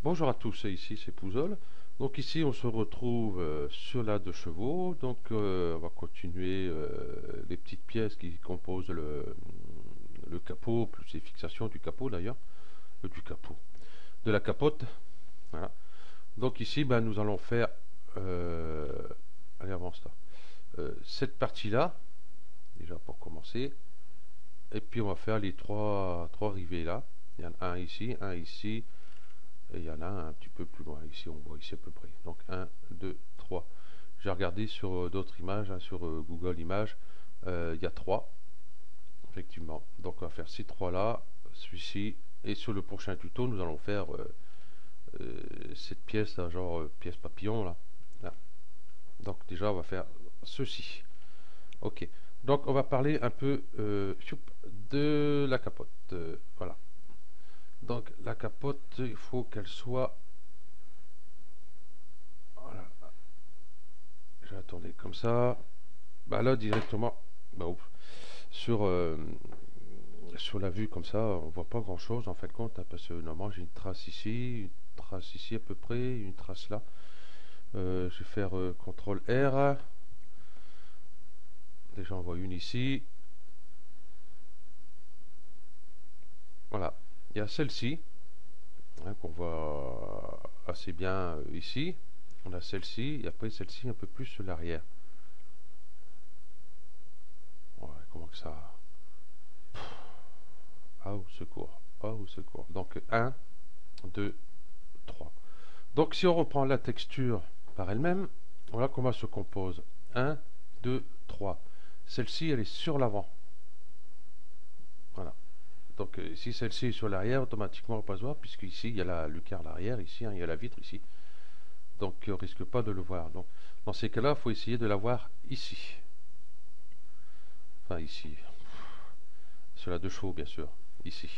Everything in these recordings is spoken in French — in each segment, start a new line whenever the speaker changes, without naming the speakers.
Bonjour à tous, ici c'est Pouzol. Donc ici on se retrouve sur la 2 chevaux. Donc on va continuer les petites pièces qui composent le capot, plus les fixations du capot d'ailleurs, du capot, de la capote. Voilà. Donc ici nous allons faire, euh, allez avance là, cette partie-là, déjà pour commencer. Et puis on va faire les trois rivets là. Il y en a un ici. Et il y en a un petit peu plus loin, ici on voit ici à peu près. Donc 1, 2, 3. J'ai regardé sur d'autres images, hein, sur Google Images, il y a 3, effectivement. Donc on va faire ces 3 là, celui-ci, et sur le prochain tuto, nous allons faire cette pièce, là, genre pièce papillon, là. Là. Donc déjà on va faire ceci. Ok. Donc on va parler un peu de la capote. Voilà. Donc la capote, il faut qu'elle soit... Voilà. Je vais tourner comme ça. Là directement, ouf. Sur, sur la vue comme ça, on voit pas grand chose en fin de compte, hein, parce que normalement j'ai une trace ici à peu près, une trace là. Je vais faire CTRL R. Déjà on voit une ici. Voilà. Il y a celle-ci, hein, qu'on voit assez bien ici. On a celle-ci, et après celle-ci un peu plus sur l'arrière. Ouais, comment que ça... Ah, au secours. Ah, au secours. Donc 1, 2, 3. Donc si on reprend la texture par elle-même, voilà comment elle se compose. 1, 2, 3. Celle-ci, elle est sur l'avant. Voilà. Donc si celle-ci est sur l'arrière, automatiquement on va pas se voir, puisque ici il y a la lucarne arrière, ici, hein, il y a la vitre ici. Donc on risque pas de le voir. Donc dans ces cas-là, il faut essayer de la voir ici. Enfin ici. Sur la 2 chevaux, bien sûr. Ici.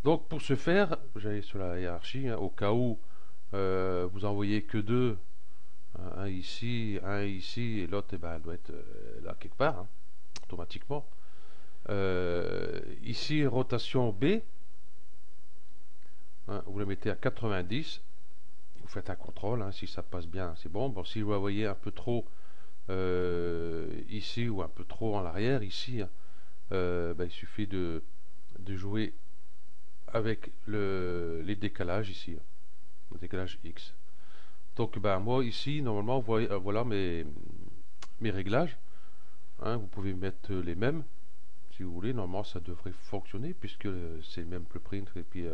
Donc pour ce faire, j'allais sur la hiérarchie, hein, au cas où vous en voyez que 2, un ici, et l'autre, elle doit être là quelque part, hein, automatiquement. Ici, rotation B, hein, vous le mettez à 90, vous faites un contrôle, hein, si ça passe bien, c'est bon. Bon, si vous la voyez un peu trop ici ou un peu trop en arrière, ici, hein, il suffit de jouer avec les décalages ici, hein, le décalage X. Donc moi ici, normalement, voilà mes réglages. Hein, vous pouvez mettre les mêmes si vous voulez. Normalement, ça devrait fonctionner puisque c'est le même blueprint. Et puis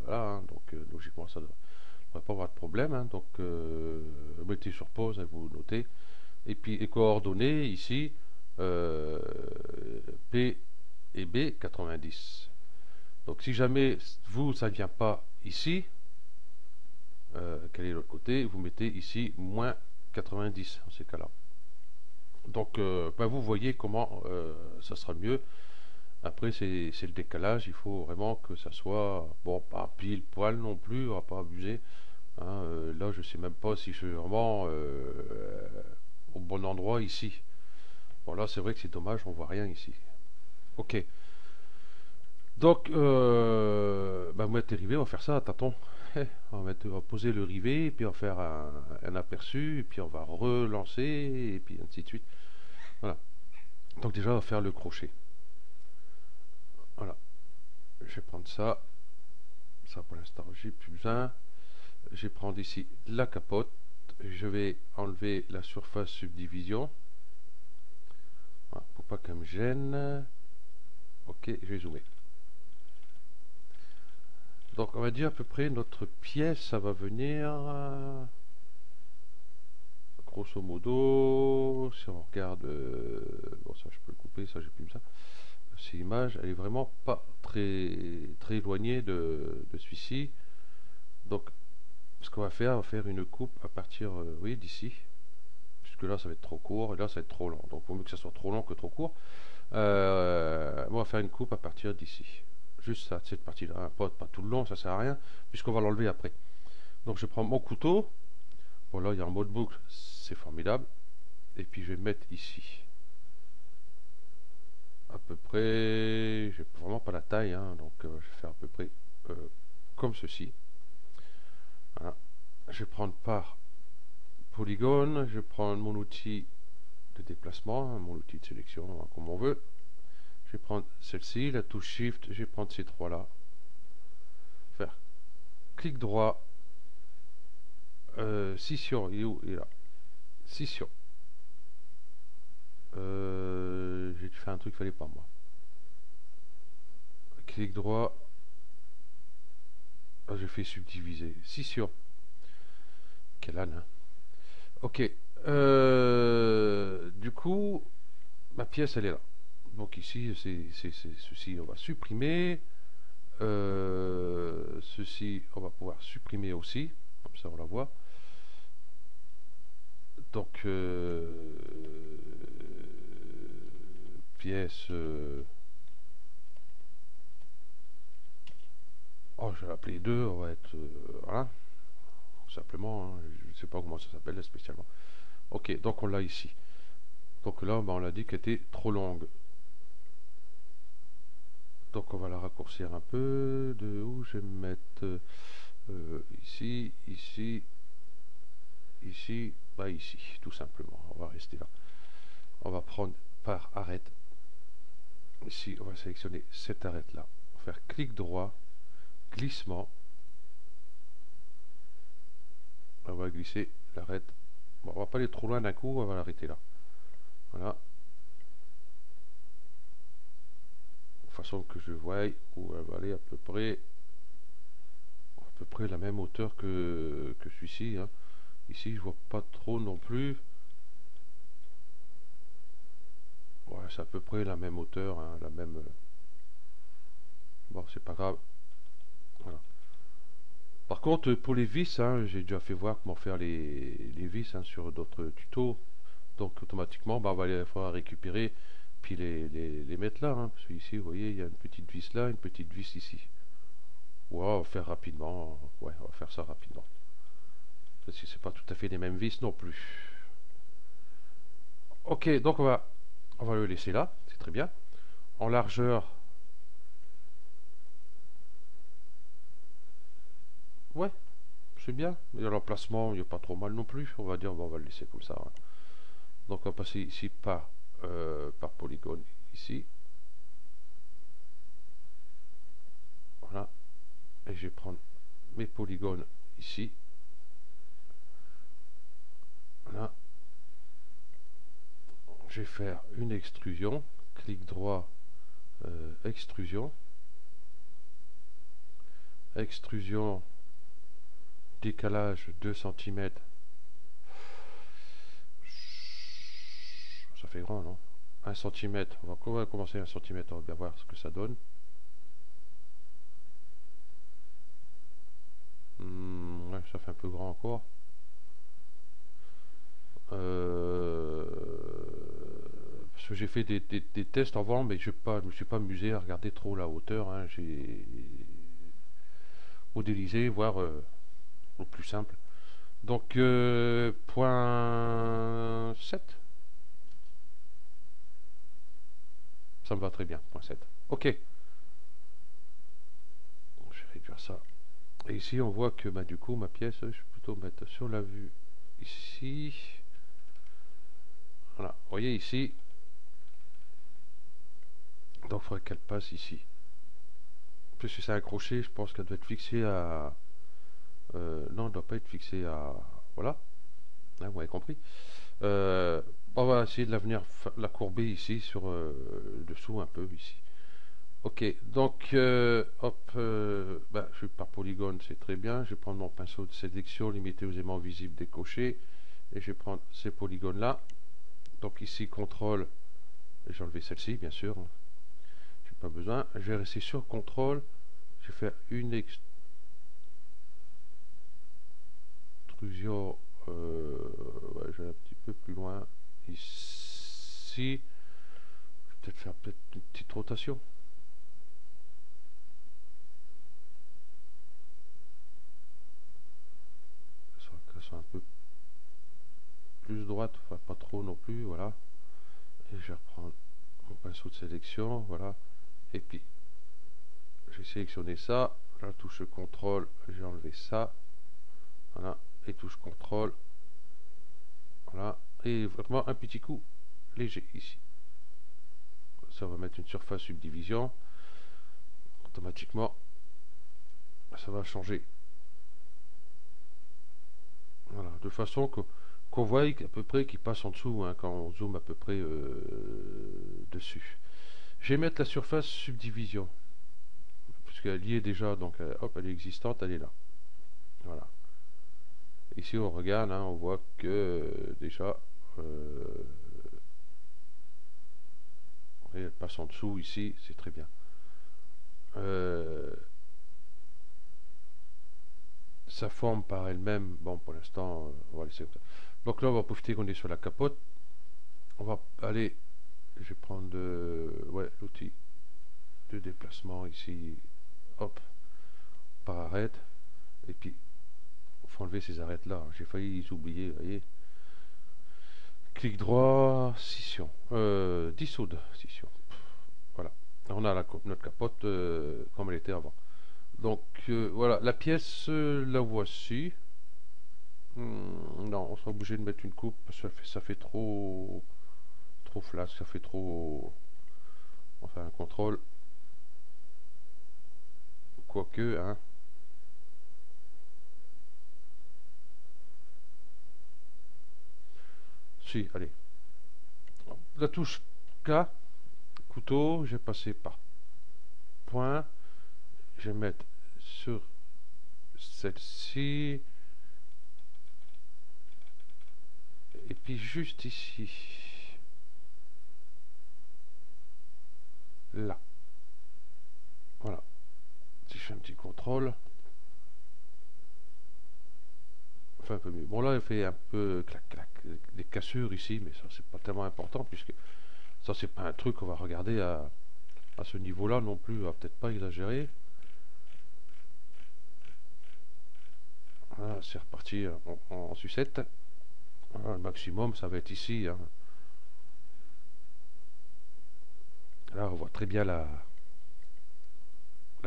voilà, hein, donc logiquement, ça ne devrait pas avoir de problème. Hein, donc mettez sur pause, hein, vous notez. Et puis les coordonnées ici, euh, P et B 90. Donc si jamais vous, ça ne vient pas ici, quel est l'autre côté, vous mettez ici moins 90 dans ces cas-là. Donc vous voyez comment ça sera mieux. Après c'est le décalage, il faut vraiment que ça soit, bon, pas pile poil non plus, on va pas abuser. Hein, là je sais même pas si je suis vraiment au bon endroit ici. Bon là c'est vrai que c'est dommage, on voit rien ici. Ok. Donc vous mettez rivet, on va faire ça à tâtons. On va poser le rivet, et puis on va faire un aperçu, et puis on va relancer, et puis ainsi de suite. Voilà. Donc déjà, on va faire le crochet. Voilà. Je vais prendre ça. Ça pour l'instant, j'ai plus besoin. Je vais prendre ici la capote. Je vais enlever la surface subdivision. Voilà, pour pas qu'elle me gêne. Ok, je vais zoomer. Donc on va dire à peu près notre pièce, ça va venir... grosso modo, si on regarde... bon ça je peux le couper, ça j'ai plus besoin. Cette image, elle est vraiment pas très éloignée de celui-ci. Donc, ce qu'on va faire, on va faire une coupe à partir, oui, d'ici. Puisque là, ça va être trop court, et là, ça va être trop long. Donc, il vaut mieux que ça soit trop long que trop court. On va faire une coupe à partir d'ici. Juste ça, cette partie-là. Hein. Pas tout le long, ça sert à rien, puisqu'on va l'enlever après. Donc, je prends mon couteau. Bon, là, il y a un mode boucle, c'est formidable. Et puis, je vais mettre ici. À peu près, j'ai vraiment pas la taille, hein, donc je vais faire à peu près comme ceci. Voilà. Je vais prendre par polygone, je vais prendre mon outil de déplacement, mon outil de sélection, hein, comme on veut. Je vais prendre celle-ci, la touche Shift, je vais prendre ces trois-là. Faire clic droit, scission, il est où? Il est là. Scission. J'ai fait un truc qu'il fallait pas moi. Clic droit. Ah, j'ai fait subdiviser. Scission. Quel âne, hein. Ok. Du coup, ma pièce, elle est là. Donc ici, c'est ceci, on va supprimer. Ceci, on va pouvoir supprimer aussi. Comme ça, on la voit. Donc, pièce... oh, je vais l'appeler 2, on va être... voilà, simplement, hein, je ne sais pas comment ça s'appelle spécialement. Ok, donc on l'a ici. Donc là, ben, on l'a dit qu'elle était trop longue. Donc on va la raccourcir un peu. De où je vais me mettre ici, ici, ici, bah ici, tout simplement. On va rester là. On va prendre par arrête. Ici, on va sélectionner cette arête là. On va faire clic droit, glissement. On va glisser l'arête. Bon, on va pas aller trop loin d'un coup, on va l'arrêter là. Voilà. De façon que je voie où elle va aller à peu près la même hauteur que celui-ci, hein. Ici je vois pas trop non plus. Ouais, c'est à peu près la même hauteur, hein, la même. Bon, c'est pas grave. Voilà. Par contre, pour les vis, hein, j'ai déjà fait voir comment faire les vis, hein, sur d'autres tutos. Donc automatiquement, bah, il va falloir récupérer puis les mettre là, hein, parce que ici, vous voyez, il y a une petite vis là, une petite vis ici. Ouais, on va faire rapidement. Ouais, on va faire ça rapidement. Parce que c'est pas tout à fait les mêmes vis non plus. Ok, donc on va le laisser là, c'est très bien. En largeur, ouais, c'est bien. Et l'emplacement, il n'y a pas trop mal non plus. On va dire, bon, on va le laisser comme ça, hein. Donc on va passer ici par polygone, ici. Voilà. Et je vais prendre mes polygones ici. Voilà. Je vais faire une extrusion. Clic droit, extrusion. Extrusion, décalage 2 cm. Ça fait grand, non? 1 cm. On va commencer 1 cm. On va bien voir ce que ça donne. Ouais, ça fait un peu grand encore. Parce que j'ai fait des tests avant, mais je me suis pas amusé à regarder trop la hauteur, hein. J'ai modélisé, voire au plus simple. Donc, point 7. Ça me va très bien, point 7. Ok. Je vais réduire ça. Et ici, on voit que bah, du coup, ma pièce, je vais plutôt mettre sur la vue ici. Voilà, vous voyez ici. Donc, il faudrait qu'elle passe ici. Puisque c'est un crochet, je pense qu'elle doit être fixée à... non, elle ne doit pas être fixée à... Voilà. Hein, vous avez compris. On va essayer de la venir la courber ici, sur le dessous un peu, ici. Ok, donc, hop, bah, je suis par polygone, c'est très bien. Je vais prendre mon pinceau de sélection, limité aux aimants visibles des cochers. Et je vais prendre ces polygones-là. Donc ici, contrôle, j'ai enlevé celle-ci, bien sûr. J'ai pas besoin. Je vais rester sur contrôle. Je vais faire une extrusion. Ouais, je vais un petit peu plus loin. Ici, je vais peut-être faire une petite rotation. Ça soit un peu plus droite, enfin pas trop non plus, voilà. Et je vais reprendre mon pinceau de sélection, voilà. Et puis, j'ai sélectionné ça. La touche contrôle, j'ai enlevé ça. Voilà, et touche contrôle. Voilà, et vraiment un petit coup léger ici. Ça va mettre une surface subdivision. Automatiquement, ça va changer. Voilà, de façon qu'on voit à peu près qu'il passe en dessous hein, quand on zoome à peu près dessus. Je vais mettre la surface subdivision puisqu'elle y est déjà, donc hop, elle est existante, elle est là. Voilà. Ici on regarde, hein, on voit que déjà elle passe en dessous ici, c'est très bien. Ça forme par elle-même. Bon, pour l'instant, on va laisser comme ça. Donc là, on va profiter qu'on est sur la capote. On va aller, je vais prendre ouais, l'outil de déplacement ici. Hop, par arête. Et puis, il faut enlever ces arêtes-là. J'ai failli les oublier, vous voyez. Clic droit, scission. Dissoudre, scission. Voilà. On a notre capote comme elle était avant. Donc voilà, la pièce, la voici. Non, on sera obligé de mettre une coupe parce que ça fait trop flasque, ça fait trop. Enfin, un contrôle. Quoique, hein. Si, allez. La touche K, couteau, j'ai passé par point. Je vais mettre sur celle-ci. Et puis juste ici. Là. Voilà. Si je fais un petit contrôle. Enfin un peu mieux. Bon là il fait un peu clac clac. Des cassures ici, mais ça c'est pas tellement important puisque ça c'est pas un truc qu'on va regarder à ce niveau-là non plus. On va peut-être pas exagérer. Voilà, c'est reparti en sucette. Voilà, le maximum ça va être ici. Hein. Là on voit très bien la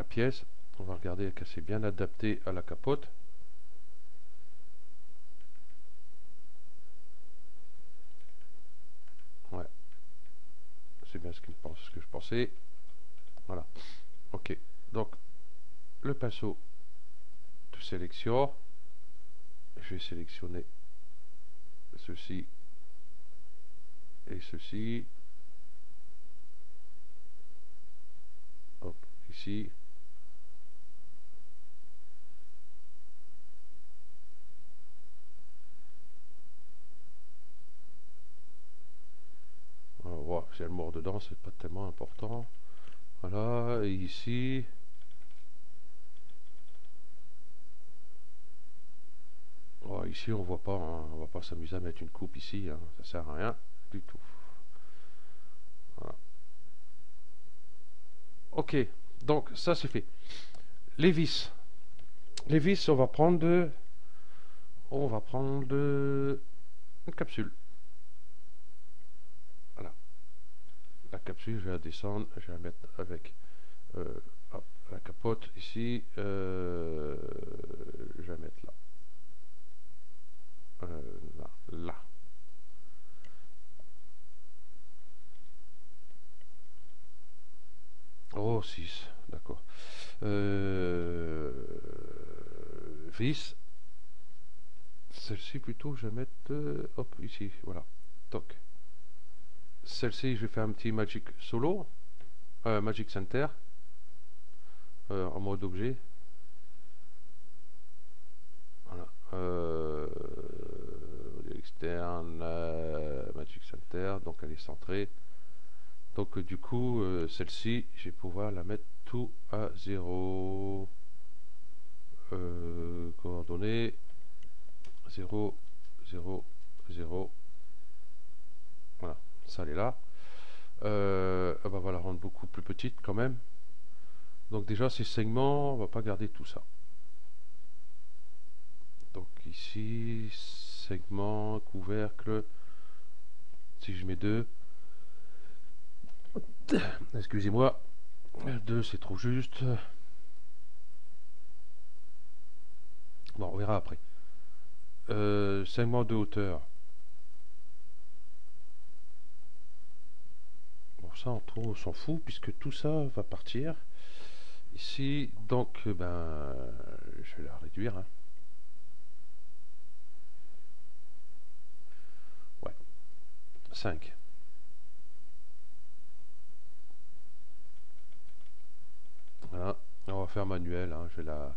pièce. On va regarder qu'elle s'est bien adaptée à la capote. Ouais, c'est bien ce que je pensais. Voilà, ok. Donc le pinceau de sélection, je vais sélectionner ceci et ceci. Hop, ici. Voilà, si elle mord dedans, c'est pas tellement important. Voilà, et ici. Oh, ici on voit pas, hein, on va pas s'amuser à mettre une coupe ici, hein, ça sert à rien du tout. Voilà. Ok, donc ça c'est fait. Les vis. Les vis, on va prendre une capsule. Voilà. La capsule, je vais la descendre, je vais la mettre avec hop, la capote ici. Je vais la mettre là. Là, là. Oh, 6, d'accord. Vis. Celle-ci plutôt, je vais mettre hop, ici, voilà. Toc. Celle-ci, je vais faire un petit Magic Solo. Magic Center. En mode objet. Voilà. Externe, Magic Center, donc elle est centrée. Donc du coup, celle-ci, je vais pouvoir la mettre tout à 0. Coordonnées 0, 0, 0. Voilà, ça elle est là. On va la rendre beaucoup plus petite quand même. Donc déjà ces segments, on va pas garder tout ça. Donc ici, segment, couvercle. Si je mets 2, excusez-moi, 2 c'est trop juste. Bon, on verra après. segment de hauteur. Bon, ça, on s'en fout, puisque tout ça va partir ici. Donc, ben, je vais la réduire. Hein. Ouais, 5. Voilà, on va faire manuel. Hein. Je vais la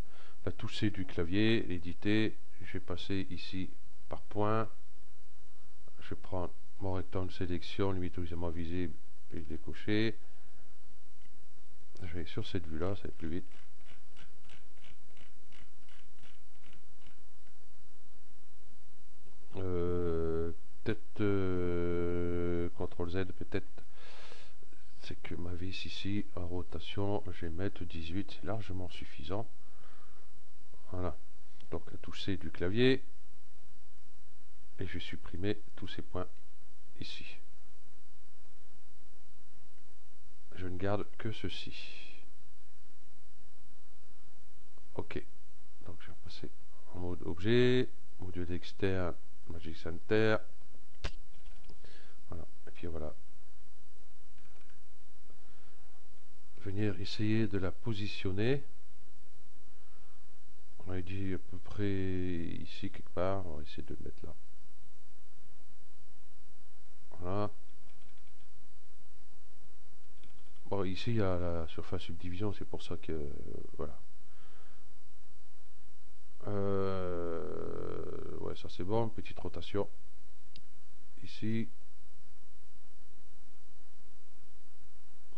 toucher du clavier, l'éditer. Je vais passer ici par point. Je prends mon rectangle sélection, limite visuellement visible, et je l'ai coché. Je vais sur cette vue-là, ça va plus vite. Peut-être CTRL Z, peut-être. C'est que ma vis ici, en rotation, je vais mettre 18, c'est largement suffisant. Voilà. Donc la touche C du clavier. Et je vais supprimer tous ces points ici. Je ne garde que ceci. Ok. Donc je vais passer en mode objet, module externe, Magic Center. Voilà. Et puis voilà. Venir essayer de la positionner. On a dit à peu près ici quelque part. On va essayer de le mettre là. Voilà. Bon, ici il y a la surface subdivision, c'est pour ça que voilà. Ouais, ça c'est bon. Petite rotation ici.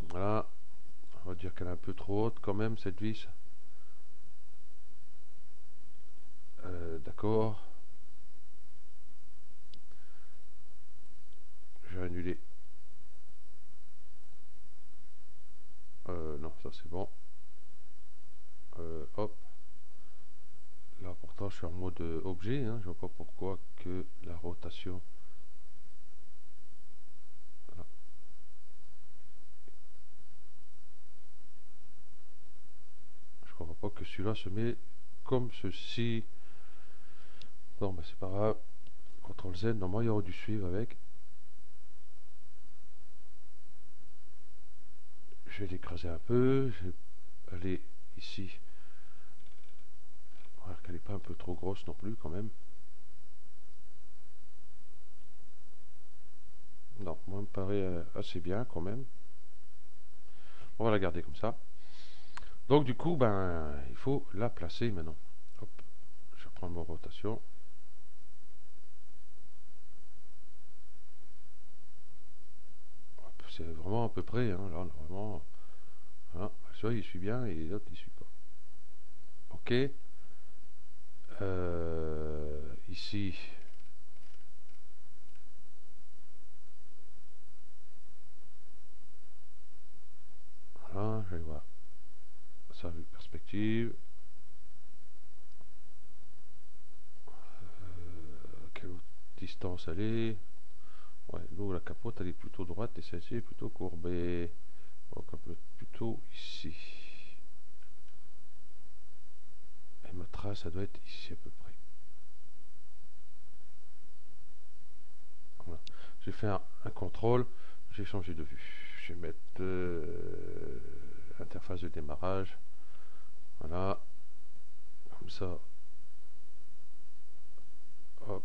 Voilà. On va dire qu'elle est un peu trop haute quand même, cette vis. D'accord. Je vais annuler. Non, ça c'est bon. Hop. Là pourtant je suis en mode objet. Hein. Je vois pas pourquoi que la rotation. Voilà. Je comprends pas que celui-là se met comme ceci. Non, mais c'est pas grave. CTRL Z, normalement il aurait dû suivre avec. Je vais l'écraser un peu. Je vais aller ici. On va voir qu'elle n'est pas un peu trop grosse non plus quand même. Non, moi me paraît assez bien quand même. On va la garder comme ça. Donc du coup, ben, il faut la placer maintenant. Hop, je prends mon rotation. C'est vraiment à peu près, hein, là, vraiment. Voilà, celui-là il suit bien et l'autre il suit pas. Ok. Ici. Voilà, je vais voir. Ça, vue perspective. Quelle distance elle est? Ouais, nous la capote elle est plutôt droite et celle-ci est plutôt courbée. Donc un peu plutôt ici. Et ma trace, ça doit être ici à peu près. Voilà. Je vais faire un contrôle. J'ai changé de vue. Je vais mettre interface de démarrage. Voilà. Comme ça. Hop.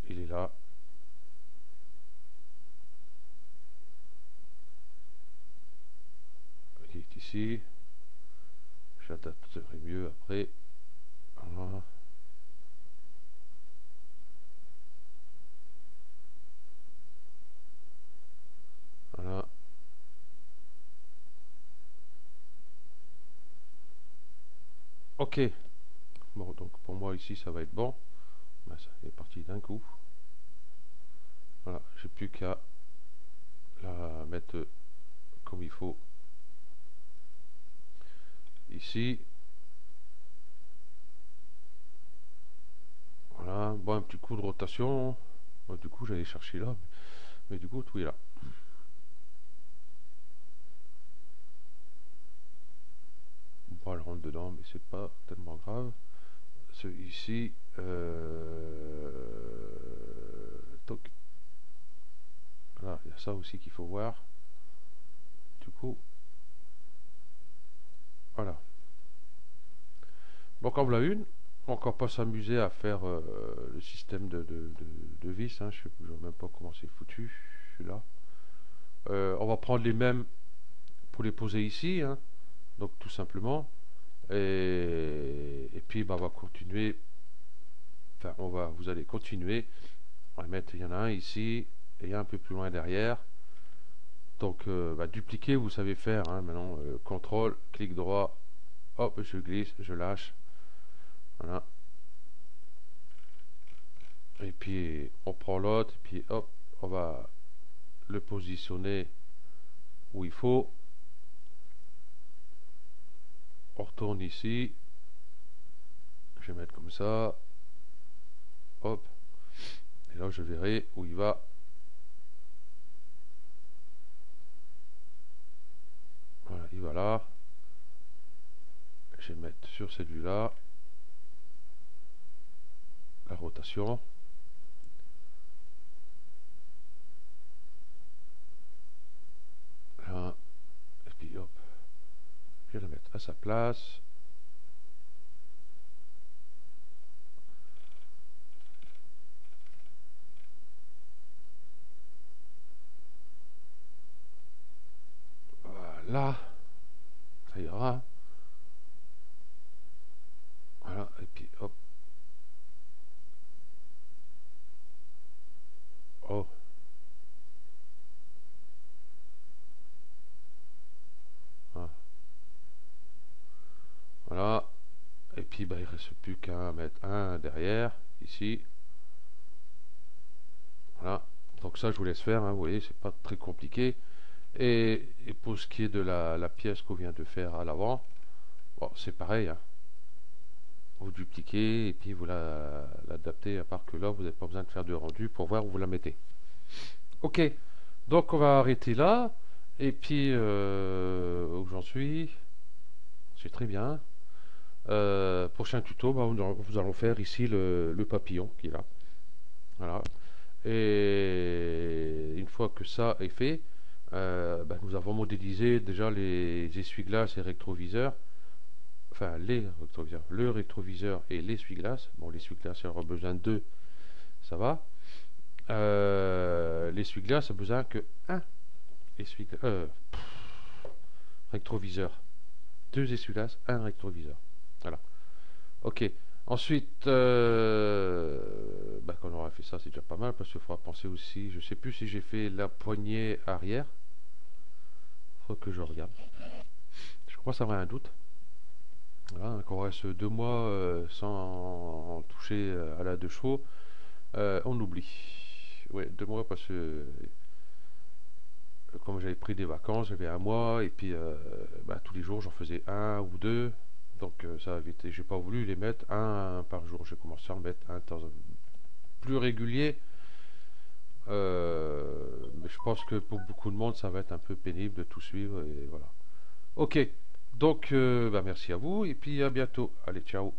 Il est là. Il est ici. J'adapterai mieux après. Voilà. Voilà. Ok. Bon, donc pour moi ici ça va être bon. Ben, ça est parti d'un coup. Voilà, j'ai plus qu'à la mettre comme il faut ici. Voilà, bon, un petit coup de rotation. Bon, du coup j'allais chercher là, mais du coup tout est là. Bon, elle rentre dedans, mais c'est pas tellement grave. ceux ici. Toc. Voilà, il y a ça aussi qu'il faut voir. Du coup, voilà. Donc en voilà une. Encore pas s'amuser à faire le système de vis. Hein. Je ne sais même pas comment c'est foutu. Celui-là. On va prendre les mêmes pour les poser ici. Hein. Donc tout simplement. Et puis bah, on va continuer. Enfin, vous allez continuer. On va mettre, il y en a un ici et un peu plus loin derrière. Donc bah, dupliquer, vous savez faire. Hein. Maintenant, contrôle, clic droit, hop, je glisse, je lâche. Voilà. Et puis on prend l'autre, et puis hop, on va le positionner où il faut. On retourne ici. Je vais mettre comme ça. Hop. Et là, je verrai où il va. Voilà, il va là. Je vais mettre sur celui-là la rotation. Là. Et puis hop. Je vais la mettre à sa place. Voilà. Ça ira. Voilà. Et puis hop. Oh. Ah. Voilà. Et puis bah, il ne reste plus qu'à mettre un derrière, ici. Voilà. Donc ça, je vous laisse faire. Hein, vous voyez, c'est pas très compliqué. Et pour ce qui est de la pièce qu'on vient de faire à l'avant, bon, c'est pareil. Hein. Vous dupliquez et puis vous l'adaptez, à part que là, vous n'avez pas besoin de faire de rendu pour voir où vous la mettez. Ok. Donc on va arrêter là. Et puis, où j'en suis, c'est très bien. Prochain tuto, bah, nous allons faire ici le papillon qui est là. Voilà. Et une fois que ça est fait, bah, nous avons modélisé déjà les essuie-glaces et rétroviseurs. Enfin, les rétroviseurs, le rétroviseur et l'essuie-glace. Bon, l'essuie-glace, il y aura besoin de deux, ça va. L'essuie-glace a besoin que un rétroviseur. Deux essuie-glaces, un rétroviseur. Voilà. Ok. Ensuite, bah, quand on aura fait ça, c'est déjà pas mal parce qu'il faudra penser aussi. Je sais plus si j'ai fait la poignée arrière. Il faut que je regarde. Je commence à avoir un doute. Voilà, quand on reste 2 mois sans toucher à la 2 chevaux, on oublie. Ouais, 2 mois parce que comme j'avais pris des vacances, j'avais un mois et puis bah, tous les jours j'en faisais un ou deux. Donc ça a vite. J'ai pas voulu les mettre un par jour. J'ai commencé à en mettre un temps plus régulier. Mais je pense que pour beaucoup de monde, ça va être un peu pénible de tout suivre et voilà. Ok. Donc bah, merci à vous et puis à bientôt. Allez, ciao.